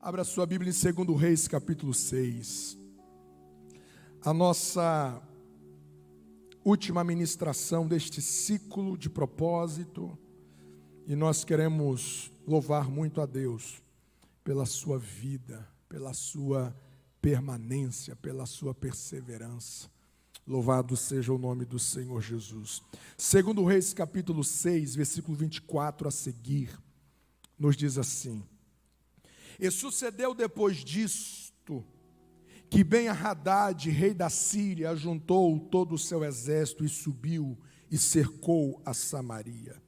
Abra sua Bíblia em 2 Reis, capítulo 6. A nossa última ministração deste ciclo de propósito. E nós queremos louvar muito a Deus pela sua vida, pela sua permanência, pela sua perseverança. Louvado seja o nome do Senhor Jesus. 2 Reis, capítulo 6, versículo 24 a seguir, nos diz assim: E sucedeu depois disto, que Ben-Hadad, rei da Síria, ajuntou todo o seu exército e subiu e cercou a Samaria.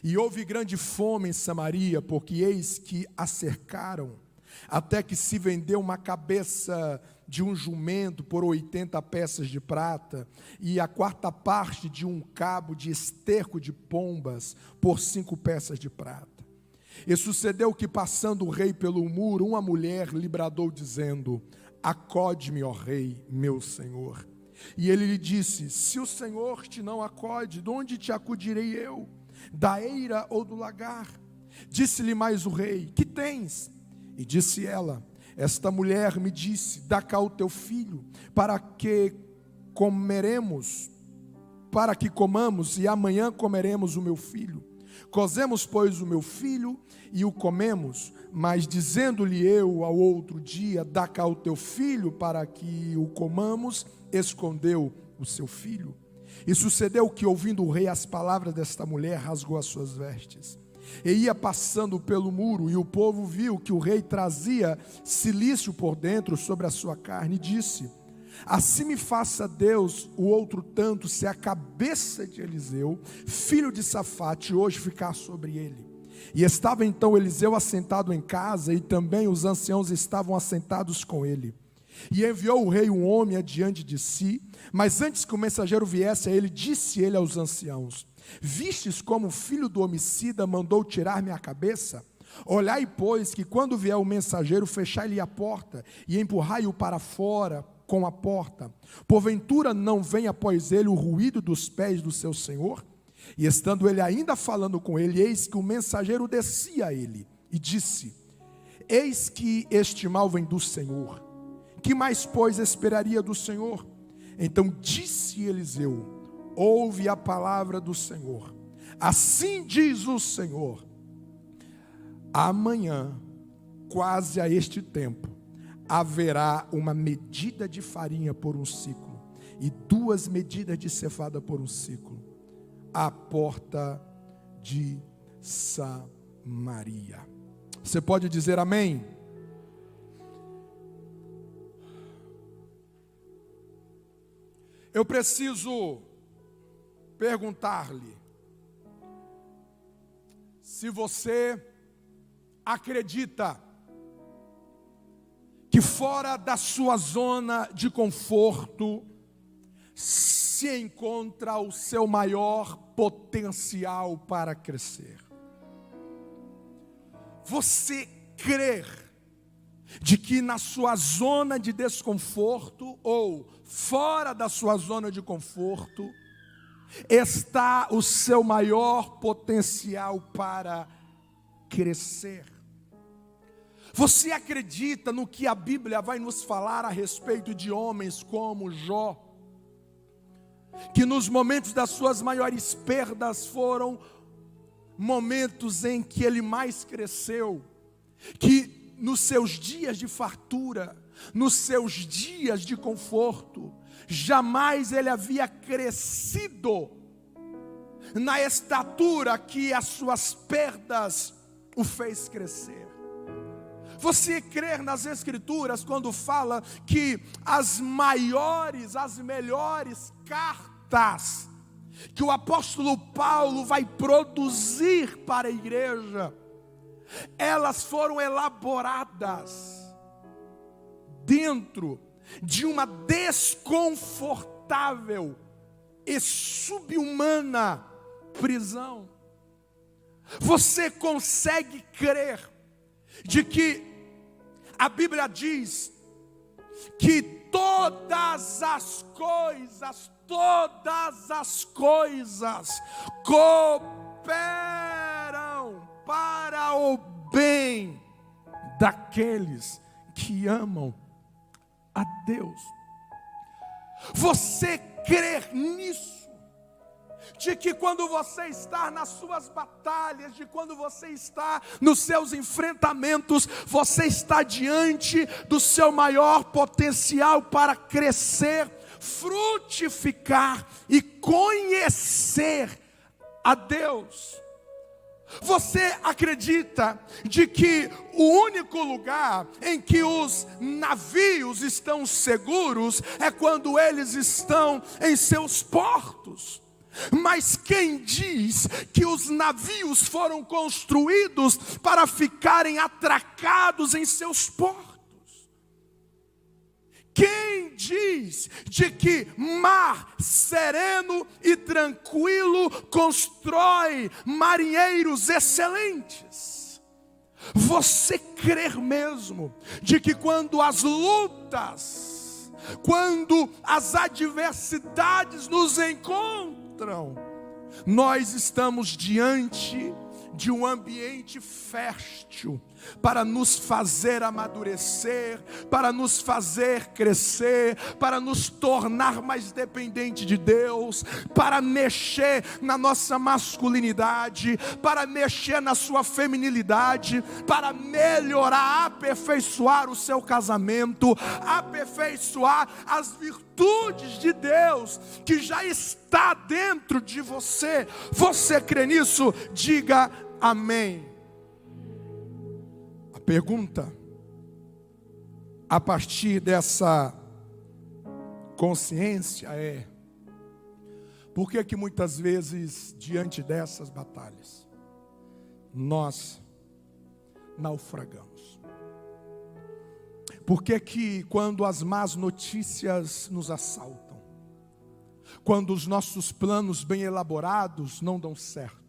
E houve grande fome em Samaria, porque eis que a cercaram, até que se vendeu uma cabeça de um jumento por 80 peças de prata, e a quarta parte de um cabo de esterco de pombas por 5 peças de prata. E sucedeu que, passando o rei pelo muro, uma mulher lhe bradou, dizendo: Acode-me, ó rei, meu senhor. E ele lhe disse: Se o Senhor te não acode, de onde te acudirei eu? Da eira ou do lagar? Disse-lhe mais o rei: Que tens? E disse ela: Esta mulher me disse: Dá cá o teu filho, para que comamos, e amanhã comeremos o meu filho. Cozemos, pois, o meu filho e o comemos, mas dizendo-lhe eu ao outro dia: Dá cá o teu filho para que o comamos, escondeu o seu filho. E sucedeu que, ouvindo o rei as palavras desta mulher, rasgou as suas vestes. E ia passando pelo muro, e o povo viu que o rei trazia cilício por dentro sobre a sua carne, e disse: Assim me faça Deus o outro tanto, se a cabeça de Eliseu, filho de Safate, hoje ficar sobre ele. E estava então Eliseu assentado em casa, e também os anciãos estavam assentados com ele. E enviou o rei um homem adiante de si, mas antes que o mensageiro viesse a ele, disse ele aos anciãos: Vistes como o filho do homicida mandou tirar-me a cabeça? Olhai, pois, que quando vier o mensageiro, fechai-lhe a porta, e empurrai-o para fora com a porta. Porventura não vem após ele o ruído dos pés do seu senhor? E estando ele ainda falando com ele, eis que o mensageiro descia a ele, e disse: Eis que este mal vem do Senhor. Que mais, pois, esperaria do Senhor? Então disse Eliseu: Ouve a palavra do Senhor. Assim diz o Senhor: Amanhã, quase a este tempo, haverá uma medida de farinha por um ciclo, e 2 medidas de cevada por um ciclo, à porta de Samaria. Você pode dizer amém? Eu preciso perguntar-lhe se você acredita que fora da sua zona de conforto se encontra o seu maior potencial para crescer. Você crer de que na sua zona de desconforto ou fora da sua zona de conforto está o seu maior potencial para crescer? Você acredita no que a Bíblia vai nos falar a respeito de homens como Jó, que nos momentos das suas maiores perdas foram momentos em que ele mais cresceu, que nos seus dias de fartura, nos seus dias de conforto, jamais ele havia crescido na estatura que as suas perdas o fez crescer? Você crer nas Escrituras quando fala que as maiores, as melhores cartas que o apóstolo Paulo vai produzir para a igreja, elas foram elaboradas dentro de uma desconfortável e subhumana prisão? Você consegue crer de que a Bíblia diz que todas as coisas cooperam para o bem daqueles que amam a Deus. Você crer nisso? De que quando você está nas suas batalhas, de quando você está nos seus enfrentamentos, você está diante do seu maior potencial para crescer, frutificar e conhecer a Deus. Você acredita de que o único lugar em que os navios estão seguros é quando eles estão em seus portos? Mas quem diz que os navios foram construídos para ficarem atracados em seus portos? Quem diz de que mar sereno e tranquilo constrói marinheiros excelentes? Você crer mesmo de que quando as lutas, quando as adversidades nos encontram, nós estamos diante de um ambiente fértil para nos fazer amadurecer, para nos fazer crescer, para nos tornar mais dependente de Deus, para mexer na nossa masculinidade, para mexer na sua feminilidade, para melhorar, aperfeiçoar o seu casamento, aperfeiçoar as virtudes de Deus que já está dentro de você. Você crê nisso? Diga amém. A pergunta, a partir dessa consciência, é: por que que muitas vezes, diante dessas batalhas, nós naufragamos? Por que que quando as más notícias nos assaltam, quando os nossos planos bem elaborados não dão certo,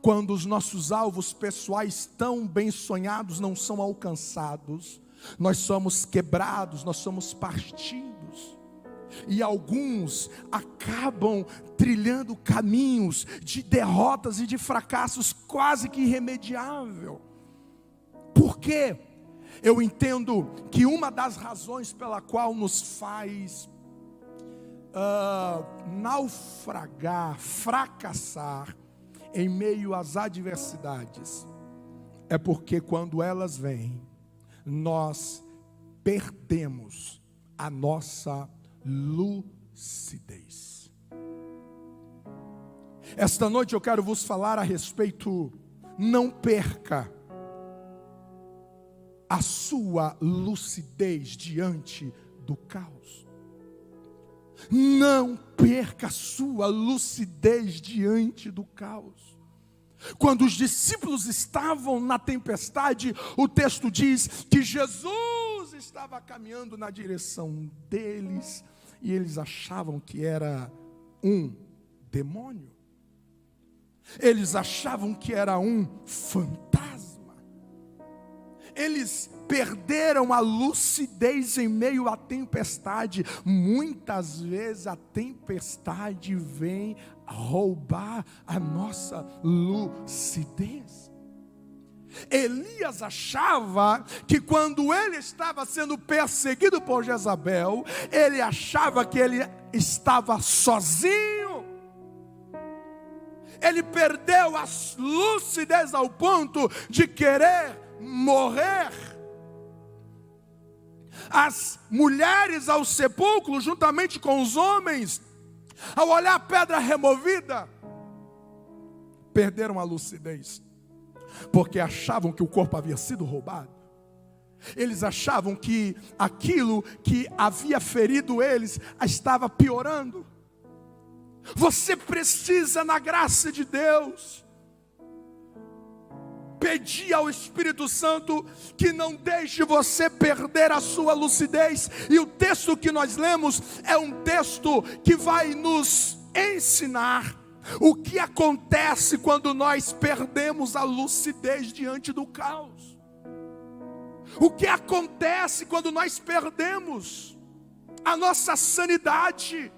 quando os nossos alvos pessoais tão bem sonhados não são alcançados, nós somos quebrados, nós somos partidos? E alguns acabam trilhando caminhos de derrotas e de fracassos quase que irremediável. Por quê? Eu entendo que uma das razões pela qual nos faz naufragar, fracassar em meio às adversidades, é porque quando elas vêm, nós perdemos a nossa lucidez. Esta noite eu quero vos falar a respeito, não perca a sua lucidez diante do caos. Não perca a sua lucidez diante do caos. Quando os discípulos estavam na tempestade, o texto diz que Jesus estava caminhando na direção deles e eles achavam que era um demônio. Eles achavam que era um fantasma. Eles perderam a lucidez em meio à tempestade. Muitas vezes a tempestade vem roubar a nossa lucidez. Elias achava que quando ele estava sendo perseguido por Jezabel, ele achava que ele estava sozinho. Ele perdeu a lucidez ao ponto de querer morrer. As mulheres ao sepulcro, juntamente com os homens, ao olhar a pedra removida, perderam a lucidez, porque achavam que o corpo havia sido roubado. Eles achavam que aquilo que havia ferido eles estava piorando. Você precisa, na graça de Deus, pedir ao Espírito Santo que não deixe você perder a sua lucidez. E o texto que nós lemos é um texto que vai nos ensinar o que acontece quando nós perdemos a lucidez diante do caos. O que acontece quando nós perdemos a nossa sanidade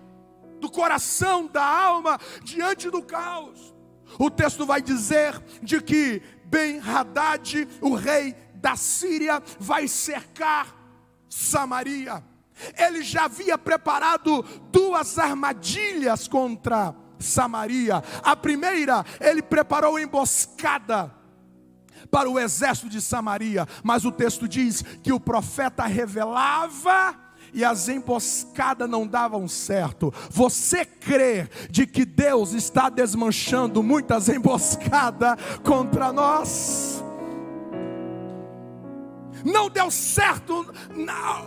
do coração, da alma, diante do caos. O texto vai dizer de que Ben-Hadad, o rei da Síria vai cercar Samaria. Ele já havia preparado 2 armadilhas contra Samaria. A primeira, ele preparou emboscada para o exército de Samaria, mas o texto diz que o profeta revelava e as emboscadas não davam certo. Você crê de que Deus está desmanchando muitas emboscadas contra nós? Não deu certo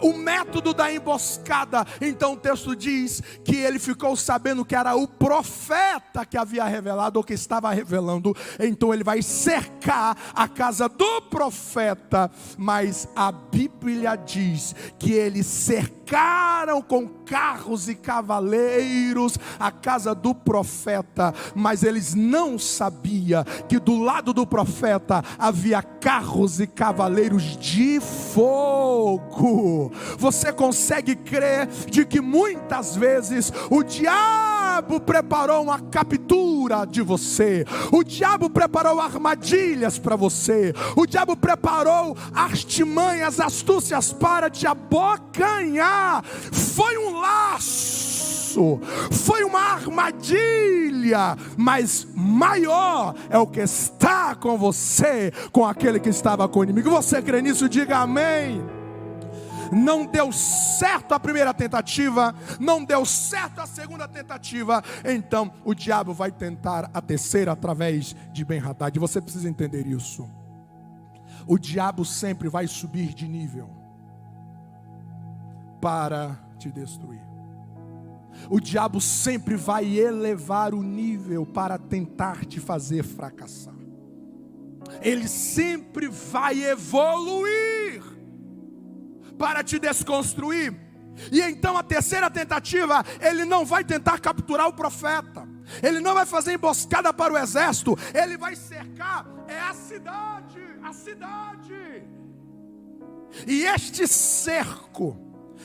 o método da emboscada. Então o texto diz que ele ficou sabendo que era o profeta que havia revelado, ou que estava revelando. Então ele vai cercar a casa do profeta. Mas a Bíblia diz que eles cercaram com carros e cavaleiros a casa do profeta. Mas eles não sabiam que do lado do profeta havia carros e cavaleiros de fogo. Você consegue crer de que muitas vezes o diabo preparou uma captura de você, o diabo preparou armadilhas para você, o diabo preparou artimanhas, astúcias para te abocanhar? Foi um laço, foi uma armadilha, mas maior é o que está com você, com aquele que estava com o inimigo. Você crê nisso? Diga amém. Não deu certo a primeira tentativa, não deu certo a segunda tentativa, então o diabo vai tentar a terceira através de Ben-Hadad. Você precisa entender isso. O diabo sempre vai subir de nível para te destruir. O diabo sempre vai elevar o nível para tentar te fazer fracassar. Ele sempre vai evoluir para te desconstruir. E então a terceira tentativa, ele não vai tentar capturar o profeta, ele não vai fazer emboscada para o exército, ele vai cercar a cidade, e este cerco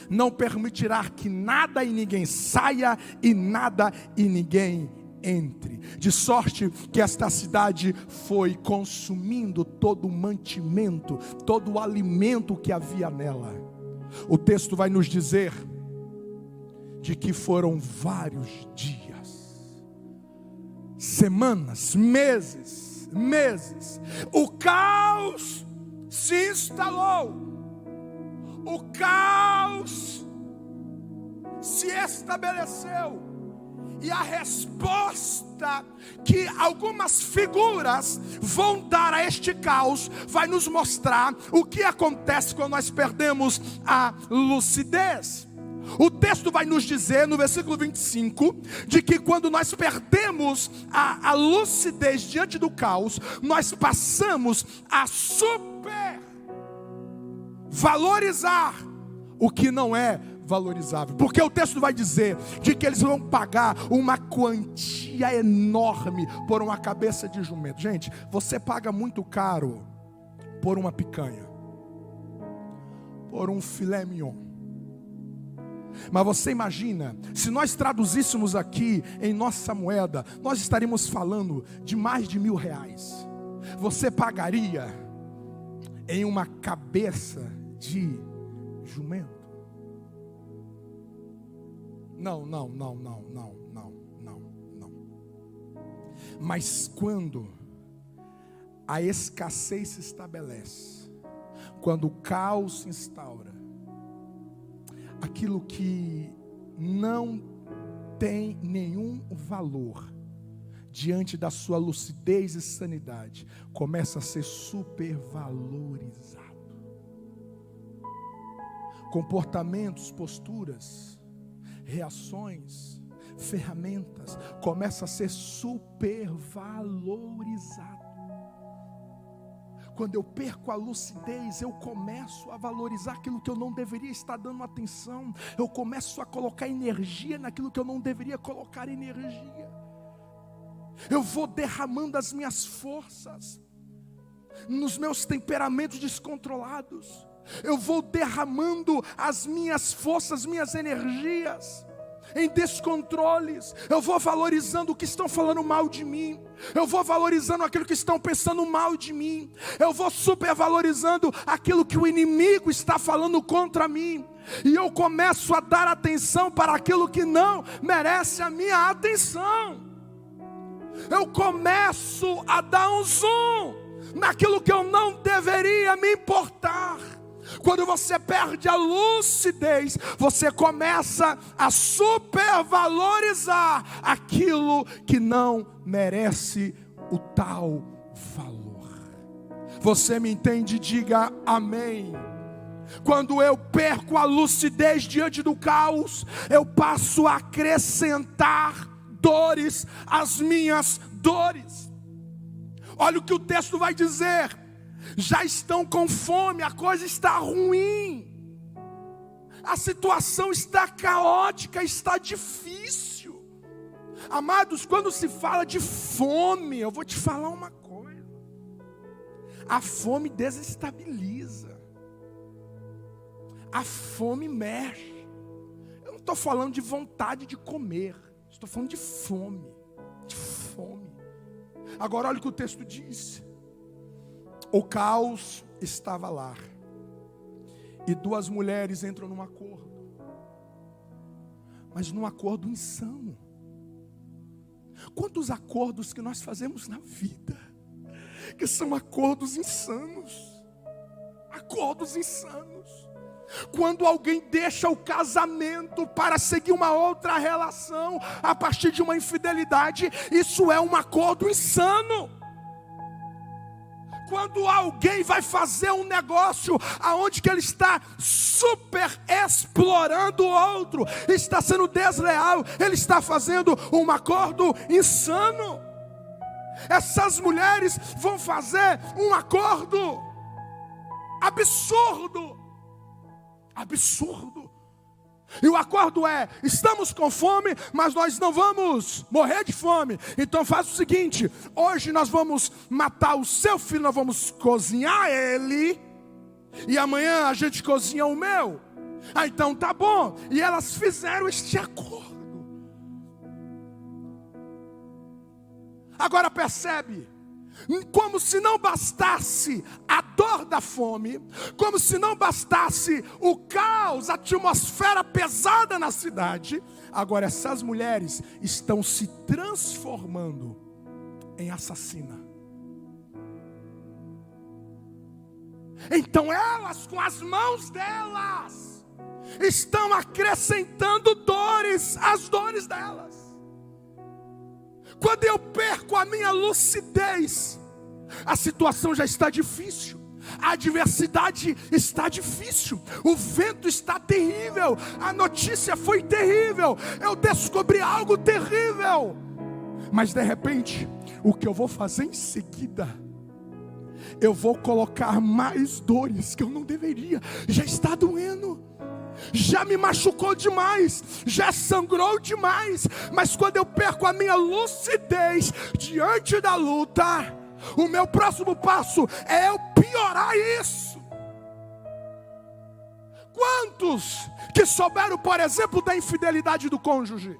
não permitirá que nada e ninguém saia e nada e ninguém entre, de sorte que esta cidade foi consumindo todo o mantimento, todo o alimento que havia nela. O texto vai nos dizer de que foram vários dias, semanas, meses, o caos se instalou, o caos se estabeleceu. E a resposta que algumas figuras vão dar a este caos vai nos mostrar o que acontece quando nós perdemos a lucidez. O texto vai nos dizer no versículo 25 de que quando nós perdemos a lucidez diante do caos, nós passamos a supervalorizar o que não é valorizável, porque o texto vai dizer de que eles vão pagar uma quantia enorme por uma cabeça de jumento. Gente, você paga muito caro por uma picanha, por um filé mignon. Mas você imagina, se nós traduzíssemos aqui em nossa moeda, nós estaríamos falando de mais de R$1.000. Você pagaria em uma cabeça de jumento? Não. Mas quando a escassez se estabelece, quando o caos se instaura, aquilo que não tem nenhum valor diante da sua lucidez e sanidade começa a ser supervalorizado. Comportamentos, posturas, reações, ferramentas, começa a ser supervalorizado. Quando eu perco a lucidez, eu começo a valorizar aquilo que eu não deveria estar dando atenção. Eu começo a colocar energia naquilo que eu não deveria colocar energia. Eu vou derramando as minhas forças nos meus temperamentos descontrolados. Eu vou derramando as minhas forças, minhas energias em descontroles, eu vou valorizando o que estão falando mal de mim, eu vou valorizando aquilo que estão pensando mal de mim, eu vou supervalorizando aquilo que o inimigo está falando contra mim, e eu começo a dar atenção para aquilo que não merece a minha atenção. Eu começo a dar um zoom naquilo que eu não deveria me importar. Quando você perde a lucidez, você começa a supervalorizar aquilo que não merece o tal valor. Você me entende? Diga amém. Quando eu perco a lucidez diante do caos, eu passo a acrescentar dores às minhas dores. Olha o que o texto vai dizer: já estão com fome, a coisa está ruim, a situação está caótica, está difícil. Amados, quando se fala de fome, eu vou te falar uma coisa: a fome desestabiliza, a fome mexe. Eu não estou falando de vontade de comer, estou falando de fome, de fome. Agora olha o que o texto diz: o caos estava lá, e duas mulheres entram num acordo, mas num acordo insano. Quantos acordos que nós fazemos na vida, que são acordos insanos, acordos insanos. Quando alguém deixa o casamento para seguir uma outra relação a partir de uma infidelidade, isso é um acordo insano. Quando alguém vai fazer um negócio aonde que ele está super explorando o outro, está sendo desleal, ele está fazendo um acordo insano. Essas mulheres vão fazer um acordo absurdo, absurdo. E o acordo é: estamos com fome, mas nós não vamos morrer de fome. Então faz o seguinte: hoje nós vamos matar o seu filho, nós vamos cozinhar ele, e amanhã a gente cozinha o meu. Ah, então tá bom. E elas fizeram este acordo. Agora percebe, como se não bastasse a dor da fome, como se não bastasse o caos, a atmosfera pesada na cidade, agora essas mulheres estão se transformando em assassina. Então elas, com as mãos delas, estão acrescentando dores às dores delas. Quando eu perco a minha lucidez, a situação já está difícil, a adversidade está difícil, o vento está terrível, a notícia foi terrível, eu descobri algo terrível. Mas de repente, o que eu vou fazer em seguida? Eu vou colocar mais dores que eu não deveria. Já está doendo, já me machucou demais, já sangrou demais. Mas quando eu perco a minha lucidez diante da luta, o meu próximo passo é eu piorar isso. Quantos que souberam, por exemplo, da infidelidade do cônjuge?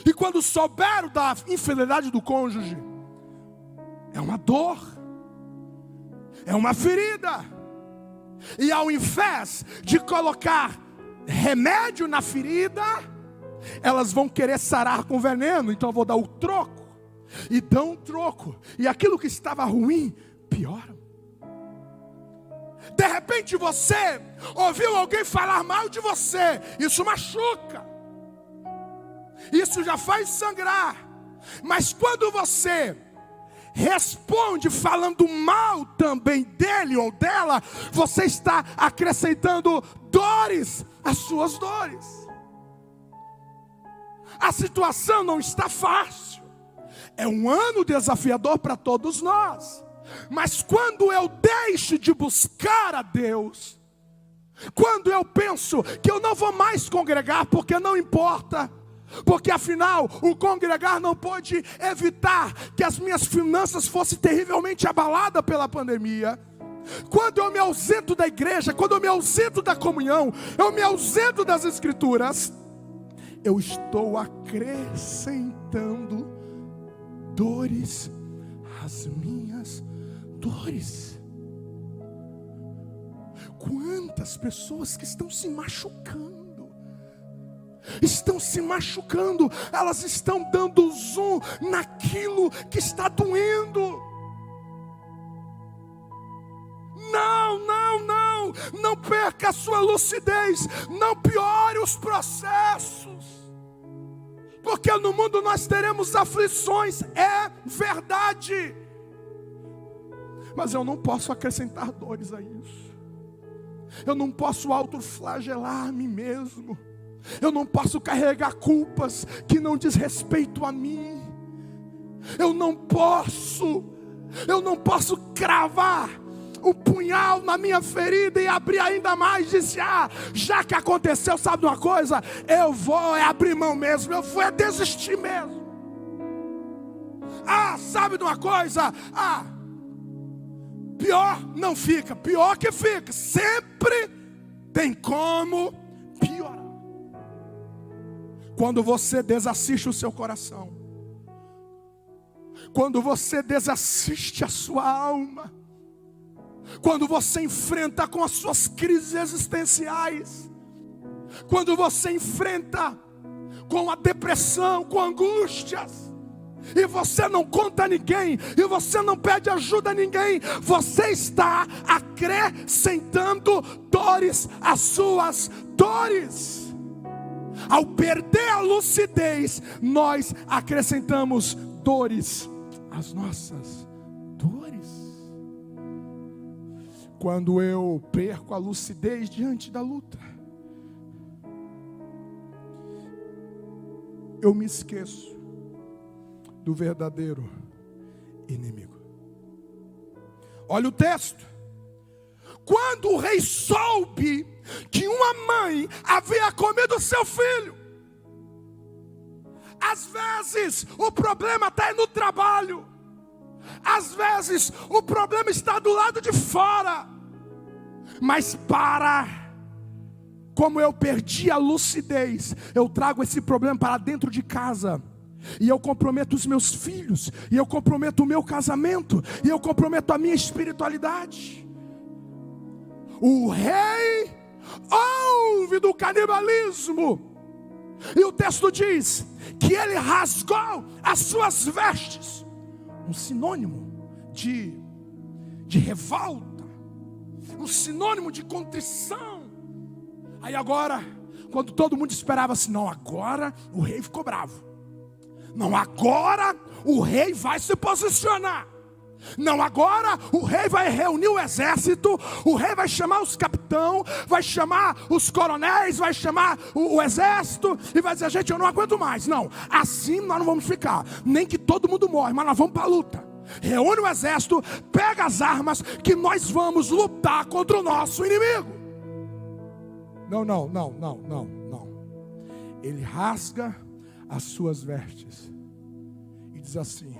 E quando souberam da infidelidade do cônjuge, é uma dor, é uma ferida. E ao invés de colocar remédio na ferida, elas vão querer sarar com veneno. Então eu vou dar o troco. E dão um troco, e aquilo que estava ruim, piora. De repente você ouviu alguém falar mal de você, isso machuca, isso já faz sangrar. Mas quando você responde falando mal também dele ou dela, você está acrescentando dores às suas dores. A situação não está fácil, é um ano desafiador para todos nós. Mas quando eu deixo de buscar a Deus, quando eu penso que eu não vou mais congregar porque não importa, porque afinal o congregar não pode evitar que as minhas finanças fossem terrivelmente abaladas pela pandemia. Quando eu me ausento da igreja, quando eu me ausento da comunhão, eu me ausento das escrituras, eu estou acrescentando dores às minhas dores. Quantas pessoas que estão se machucando, elas estão dando zoom naquilo que está doendo. Não perca a sua lucidez, não piore os processos, porque no mundo nós teremos aflições, é verdade, mas eu não posso acrescentar dores a isso, eu não posso autoflagelar a mim mesmo, eu não posso carregar culpas que não diz respeito a mim, eu não posso cravar o punhal na minha ferida e abrir ainda mais, disse, já que aconteceu, sabe de uma coisa, eu vou abrir mão mesmo, eu vou desistir mesmo. Sabe de uma coisa, pior não fica, pior que fica, sempre tem como piorar. Quando você desassiste o seu coração, quando você desassiste a sua alma, quando você enfrenta com as suas crises existenciais, quando você enfrenta com a depressão, com angústias, e você não conta a ninguém, e você não pede ajuda a ninguém, você está acrescentando dores às suas dores. Ao perder a lucidez, nós acrescentamos dores às nossas dores. Quando eu perco a lucidez diante da luta, eu me esqueço do verdadeiro inimigo. Olha o texto. Quando o rei soube que uma mãe havia comido seu filho, às vezes o problema está no trabalho, às vezes o problema está do lado de fora, mas como eu perdi a lucidez, eu trago esse problema para dentro de casa, e eu comprometo os meus filhos, e eu comprometo o meu casamento, e eu comprometo a minha espiritualidade. O rei ouve do canibalismo, e o texto diz que ele rasgou as suas vestes, um sinônimo de revolta, um sinônimo de contrição. Aí agora, quando todo mundo esperava assim, não, agora o rei ficou bravo, não, agora o rei vai se posicionar, não, agora o rei vai reunir o exército, o rei vai chamar os capitães, vai chamar os coronéis, vai chamar o exército, e vai dizer, gente, eu não aguento mais, não, assim nós não vamos ficar, nem que todo mundo morre, mas nós vamos para a luta. Reúne o exército, pega as armas, que nós vamos lutar contra o nosso inimigo. Não. Ele rasga as suas vestes e diz assim,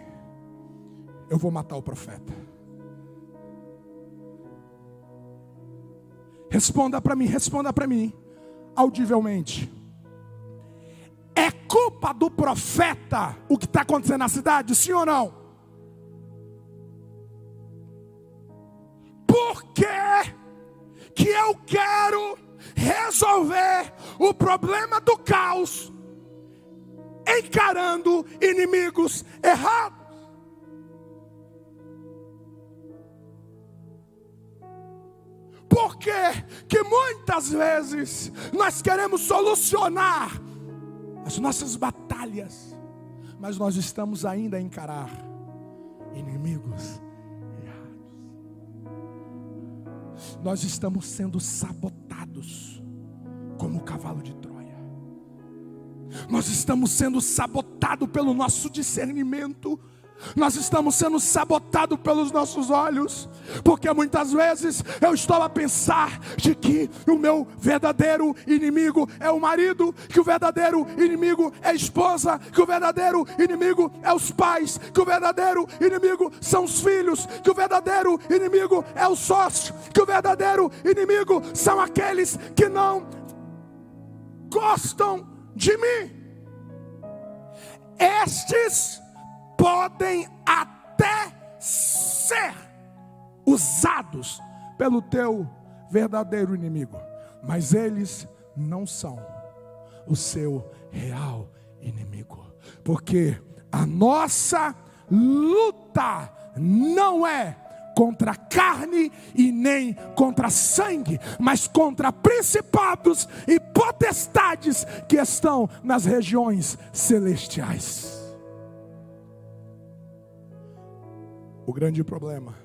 eu vou matar o profeta. Responda para mim, audivelmente. É culpa do profeta o que está acontecendo na cidade, sim ou não? Por que eu quero resolver o problema do caos encarando inimigos errados? Por que muitas vezes nós queremos solucionar as nossas batalhas, mas nós estamos ainda a encarar inimigos errados? Nós estamos sendo sabotados como o cavalo de Troia. Nós estamos sendo sabotados pelo nosso discernimento. Nós estamos sendo sabotados pelos nossos olhos, porque muitas vezes eu estou a pensar de que o meu verdadeiro inimigo é o marido, que o verdadeiro inimigo é a esposa, que o verdadeiro inimigo é os pais, que o verdadeiro inimigo são os filhos, que o verdadeiro inimigo é o sócio, que o verdadeiro inimigo são aqueles que não gostam de mim. Estes podem até ser usados pelo teu verdadeiro inimigo, mas eles não são o seu real inimigo, porque a nossa luta não é contra carne e nem contra sangue, mas contra principados e potestades que estão nas regiões celestiais. O grande problema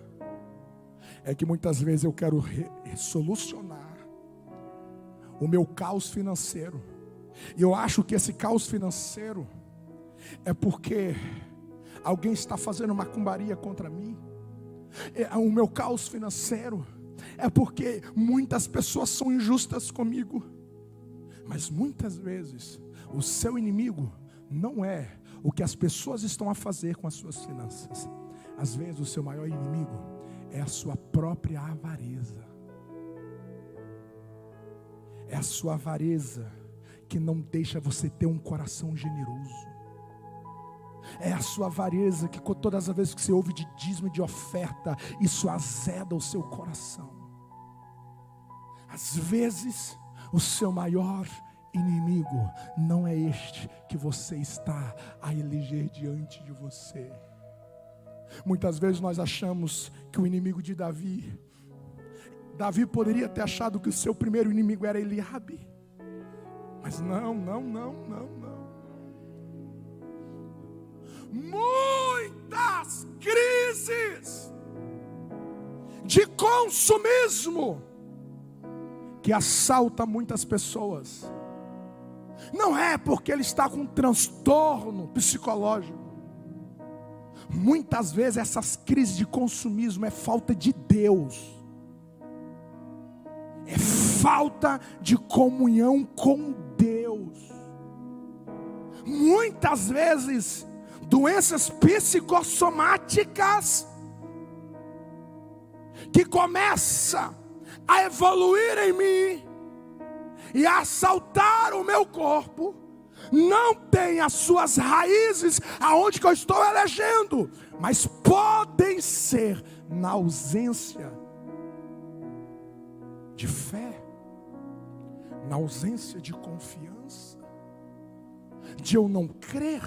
é que muitas vezes eu quero solucionar o meu caos financeiro, e eu acho que esse caos financeiro é porque alguém está fazendo macumbaria contra mim. O meu caos financeiro é porque muitas pessoas são injustas comigo. Mas muitas vezes o seu inimigo não é o que as pessoas estão a fazer com as suas finanças. Às vezes o seu maior inimigo é a sua própria avareza. É a sua avareza que não deixa você ter um coração generoso. É a sua avareza que todas as vezes que você ouve de dízimo e de oferta, isso azeda o seu coração. Às vezes o seu maior inimigo não é este que você está a eleger diante de você. Muitas vezes nós achamos que o inimigo de Davi poderia ter achado que o seu primeiro inimigo era Eliabe. Mas não. Muitas crises de consumismo que assalta muitas pessoas, não é porque ele está com um transtorno psicológico. Muitas vezes essas crises de consumismo é falta de Deus, é falta de comunhão com Deus. Muitas vezes doenças psicossomáticas que começam a evoluir em mim e a assaltar o meu corpo, não tem as suas raízes aonde que eu estou elegendo, mas podem ser na ausência de fé, na ausência de confiança, de eu não crer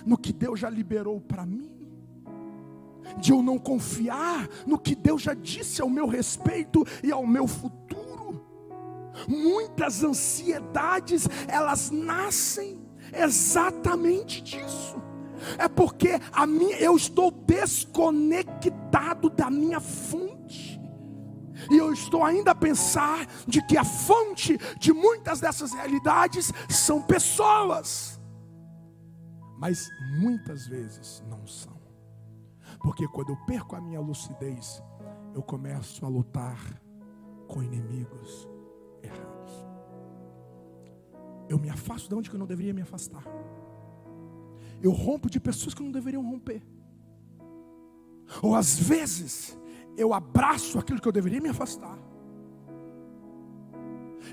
no que Deus já liberou para mim, de eu não confiar no que Deus já disse ao meu respeito e ao meu futuro. Muitas ansiedades, elas nascem exatamente disso. É porque eu estou desconectado da minha fonte, e eu estou ainda a pensar de que a fonte de muitas dessas realidades são pessoas. Mas muitas vezes não são. Porque quando eu perco a minha lucidez, eu começo a lutar com inimigos errados. Eu me afasto de onde que eu não deveria me afastar. Eu rompo de pessoas que não deveriam romper. Ou às vezes eu abraço aquilo que eu deveria me afastar.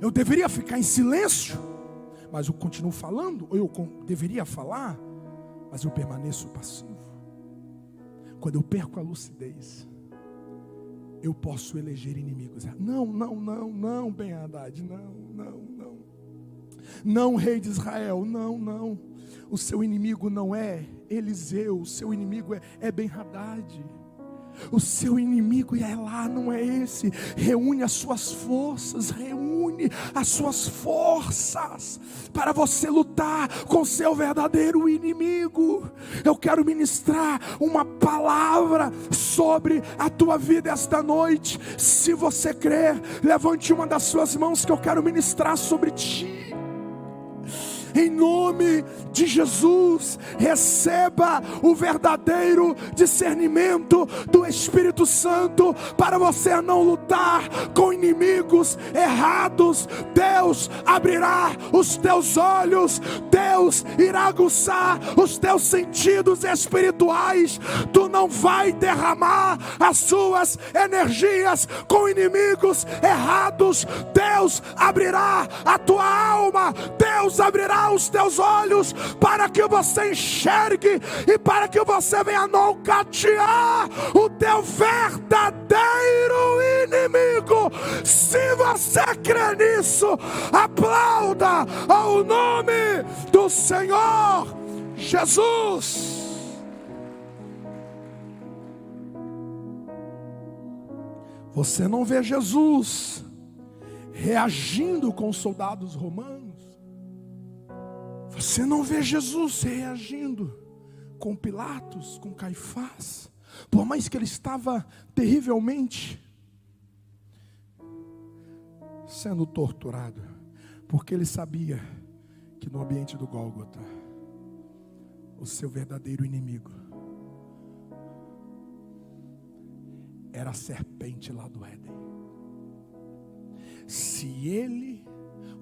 Eu deveria ficar em silêncio, mas eu continuo falando. Ou eu deveria falar, mas eu permaneço passivo. Quando eu perco a lucidez, eu posso eleger inimigos. Não, Ben-Hadad, não, rei de Israel, não. O seu inimigo não é Eliseu, o seu inimigo é Ben-Hadad. O seu inimigo é lá, não é esse. Reúne as suas forças para você lutar com seu verdadeiro inimigo. Eu quero ministrar uma palavra sobre a tua vida esta noite. Se você crer, levante uma das suas mãos que eu quero ministrar sobre ti. Em nome de Jesus, receba o verdadeiro discernimento do Espírito Santo para você não lutar com inimigos inimigos errados, Deus abrirá os teus olhos, Deus irá aguçar os teus sentidos espirituais. Tu não vai derramar as suas energias com inimigos errados. Deus abrirá a tua alma, Deus abrirá os teus olhos para que você enxergue e para que você venha nocautear o teu verdadeiro inimigo. Se você crê nisso, aplauda ao nome do Senhor Jesus. Você não vê Jesus reagindo com os soldados romanos. Você não vê Jesus reagindo com Pilatos, com Caifás, por mais que ele estava terrivelmente sendo torturado, porque ele sabia que no ambiente do Gólgota, o seu verdadeiro inimigo era a serpente lá do Éden. Se ele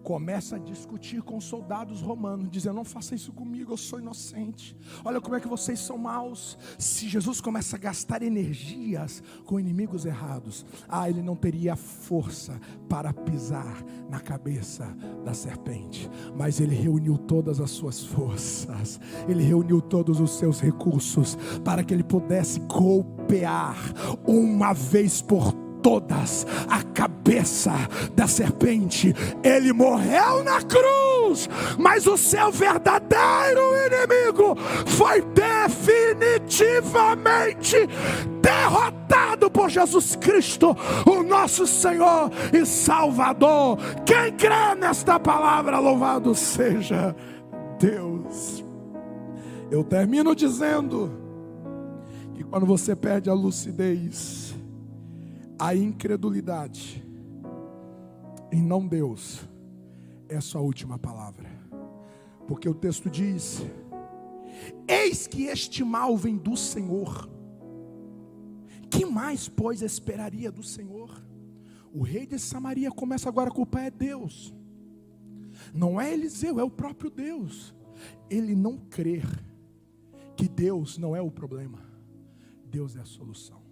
começa a discutir com os soldados romanos, dizendo: não faça isso comigo, eu sou inocente, olha como é que vocês são maus. Se Jesus começa a gastar energias com inimigos errados, ele não teria força para pisar na cabeça da serpente. Mas ele reuniu todas as suas forças, ele reuniu todos os seus recursos, para que ele pudesse golpear uma vez por todas a cabeça da serpente. Ele morreu na cruz, mas o seu verdadeiro inimigo foi definitivamente derrotado por Jesus Cristo, o nosso Senhor e Salvador. Quem crê nesta palavra, louvado seja Deus. Eu termino dizendo que quando você perde a lucidez, a incredulidade em não Deus é a sua última palavra. Porque o texto diz: eis que este mal vem do Senhor. Que mais, pois, esperaria do Senhor? O rei de Samaria começa agora a culpar Deus. Não é Eliseu, é o próprio Deus. Ele não crer que Deus não é o problema, Deus é a solução.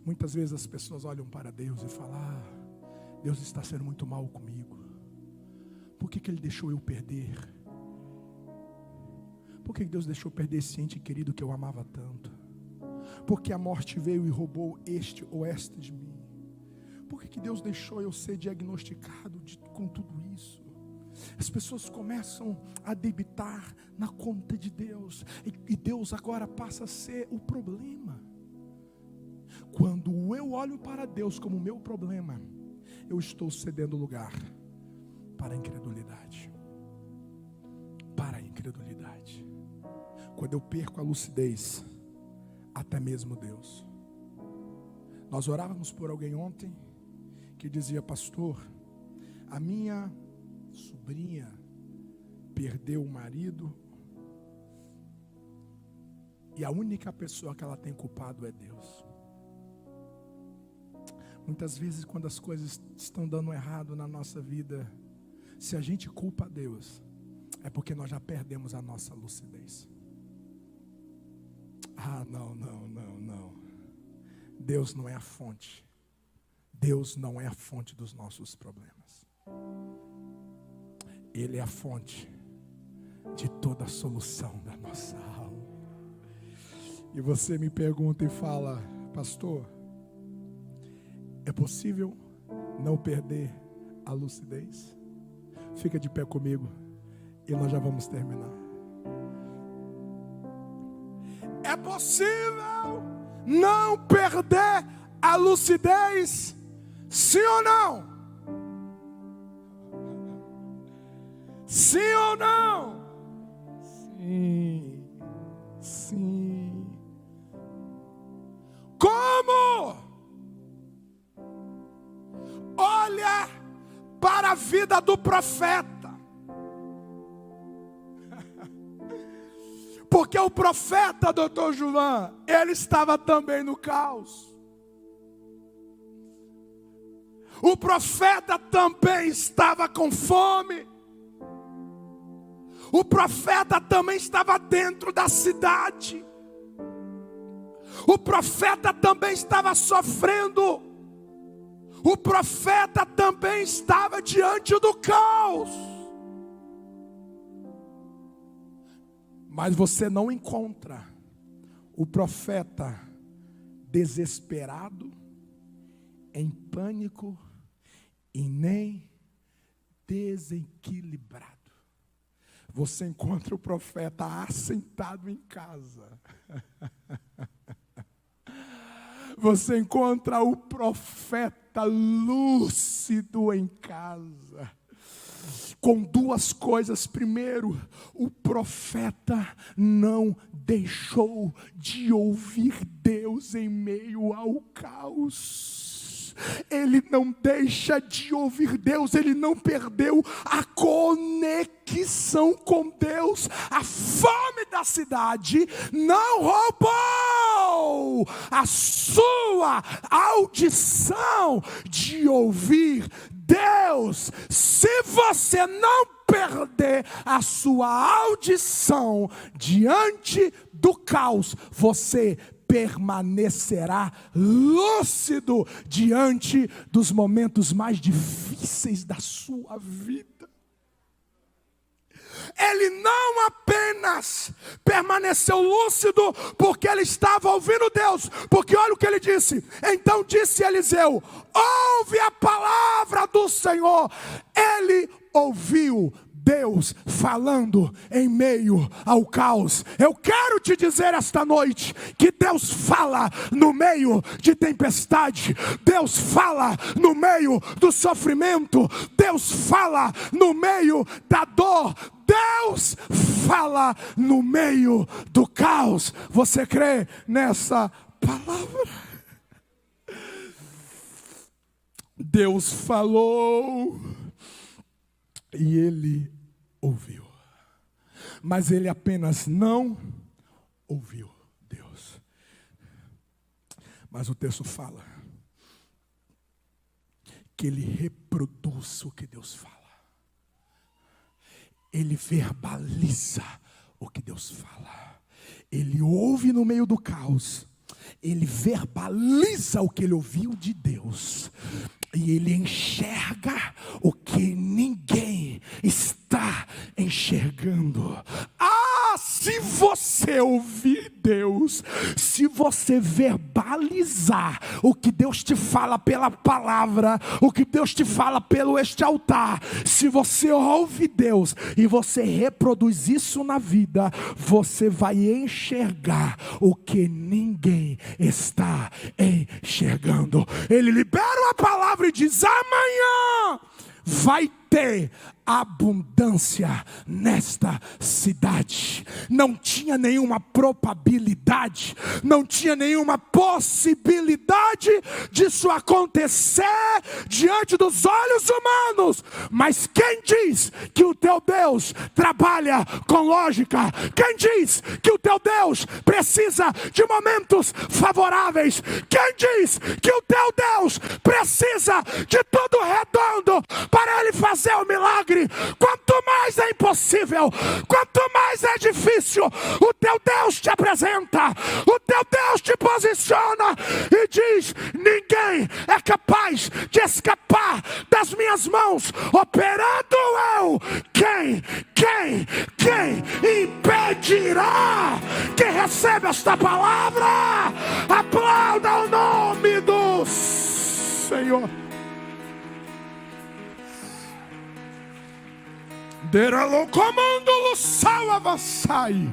Muitas vezes as pessoas olham para Deus e falam: Deus está sendo muito mal comigo. Por que Ele deixou eu perder? Por que Deus deixou perder esse ente querido que eu amava tanto? Por que a morte veio e roubou este ou esta de mim? Por que Deus deixou eu ser diagnosticado com tudo isso? As pessoas começam a debitar na conta de Deus, e Deus agora passa a ser o problema. Quando eu olho para Deus como o meu problema, eu estou cedendo lugar para a incredulidade. Para a incredulidade. Quando eu perco a lucidez, até mesmo Deus. Nós orávamos por alguém ontem que dizia: pastor, a minha sobrinha perdeu o marido e a única pessoa que ela tem culpado é Deus. Muitas vezes, quando as coisas estão dando errado na nossa vida, se a gente culpa a Deus, é porque nós já perdemos a nossa lucidez. Não. Deus não é a fonte. Deus não é a fonte dos nossos problemas. Ele é a fonte de toda a solução da nossa alma. E você me pergunta e fala: pastor, é possível não perder a lucidez? Fica de pé comigo e nós já vamos terminar. É possível não perder a lucidez? Sim ou não? Sim ou não? Sim. Como? Olha para a vida do profeta. Porque o profeta, doutor João, ele estava também no caos. O profeta também estava com fome. O profeta também estava dentro da cidade. O profeta também estava sofrendo. O profeta também estava diante do caos. Mas você não encontra o profeta desesperado, em pânico e nem desequilibrado. Você encontra o profeta assentado em casa. Você encontra o profeta lúcido em casa, com duas coisas. Primeiro, o profeta não deixou de ouvir Deus em meio ao caos. Ele não deixa de ouvir Deus, ele não perdeu a conexão com Deus. A fome da cidade não roubou a sua audição de ouvir Deus. Se você não perder a sua audição diante do caos, você permanecerá lúcido diante dos momentos mais difíceis da sua vida. Ele não apenas permaneceu lúcido porque ele estava ouvindo Deus, porque olha o que ele disse. Então disse Eliseu: ouve a palavra do Senhor. Ele ouviu Deus falando em meio ao caos. Eu quero te dizer esta noite que Deus fala no meio de tempestade. Deus fala no meio do sofrimento. Deus fala no meio da dor. Deus fala no meio do caos. Você crê nessa palavra? Deus falou e ele ouviu, mas ele apenas não ouviu Deus. Mas o texto fala que ele reproduz o que Deus fala. Ele verbaliza o que Deus fala. Ele ouve no meio do caos. Ele verbaliza o que ele ouviu de Deus. E ele enxerga o que ninguém está enxergando. Se você ouvir Deus, se você verbalizar o que Deus te fala pela palavra, o que Deus te fala pelo este altar, se você ouve Deus e você reproduz isso na vida, você vai enxergar o que ninguém está enxergando. Ele libera uma palavra e diz: amanhã vai ter abundância nesta cidade. Não tinha nenhuma probabilidade, não tinha nenhuma possibilidade disso acontecer diante dos olhos humanos. Mas quem diz que o teu Deus trabalha com lógica? Quem diz que o teu Deus precisa de momentos favoráveis? Quem diz que o teu Deus precisa de tudo redondo para ele fazer o milagre? Quanto mais é impossível, quanto mais é difícil, o teu Deus te apresenta, o teu Deus te posiciona e diz: ninguém é capaz de escapar das minhas mãos, operando eu. Quem impedirá? Quem recebe esta palavra, aplauda o nome do Senhor. Comando o sal avançai.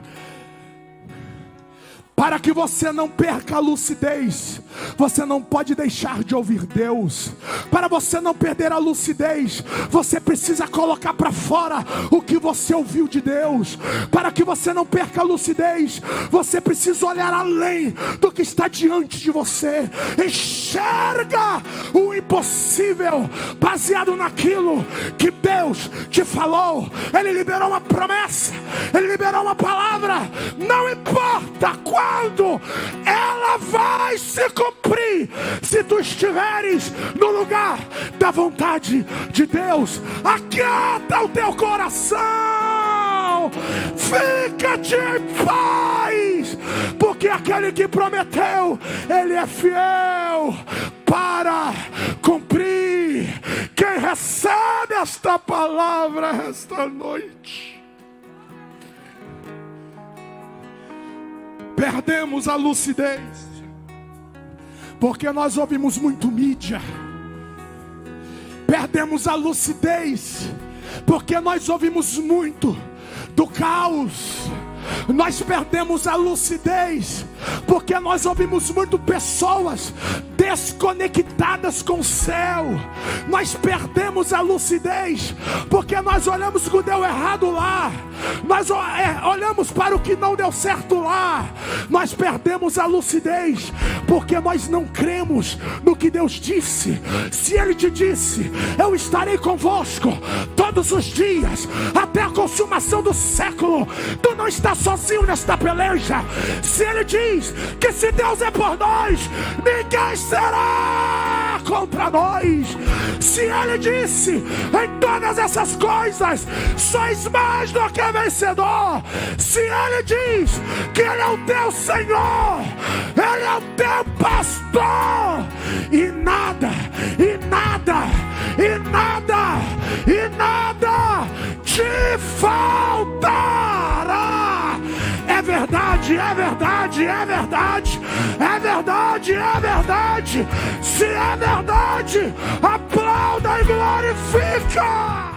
Para que você não perca a lucidez, você não pode deixar de ouvir Deus. Para você não perder a lucidez, você precisa colocar para fora o que você ouviu de Deus. Para que você não perca a lucidez, você precisa olhar além do que está diante de você. Enxerga o impossível possível, baseado naquilo que Deus te falou. Ele liberou uma promessa, Ele liberou uma palavra. Não importa quando ela vai se cumprir, se tu estiveres no lugar da vontade de Deus. Aquieta o teu coração, fica-te em paz, porque aquele que prometeu, Ele é fiel para cumprir. Quem recebe esta palavra esta noite? Perdemos a lucidez, porque nós ouvimos muito mídia. Perdemos a lucidez, porque nós ouvimos muito do caos. Nós perdemos a lucidez, porque nós ouvimos muito pessoas desconectadas com o céu. Nós perdemos a lucidez, porque nós olhamos o que deu errado lá. Nós olhamos para o que não deu certo lá. Nós perdemos a lucidez, porque nós não cremos no que Deus disse. Se Ele te disse, eu estarei convosco todos os dias, até a consumação do século, tu não estás sozinho nesta peleja. Se Ele diz que se Deus é por nós, ninguém será contra nós. Se Ele disse em todas essas coisas, sois mais do que vencedor. Se Ele diz que Ele é o teu Senhor, Ele é o teu pastor, e nada, e nada, e nada, e nada te faltará. É verdade, é verdade, é verdade, é verdade, é verdade. Se é verdade, aplauda e glorifica.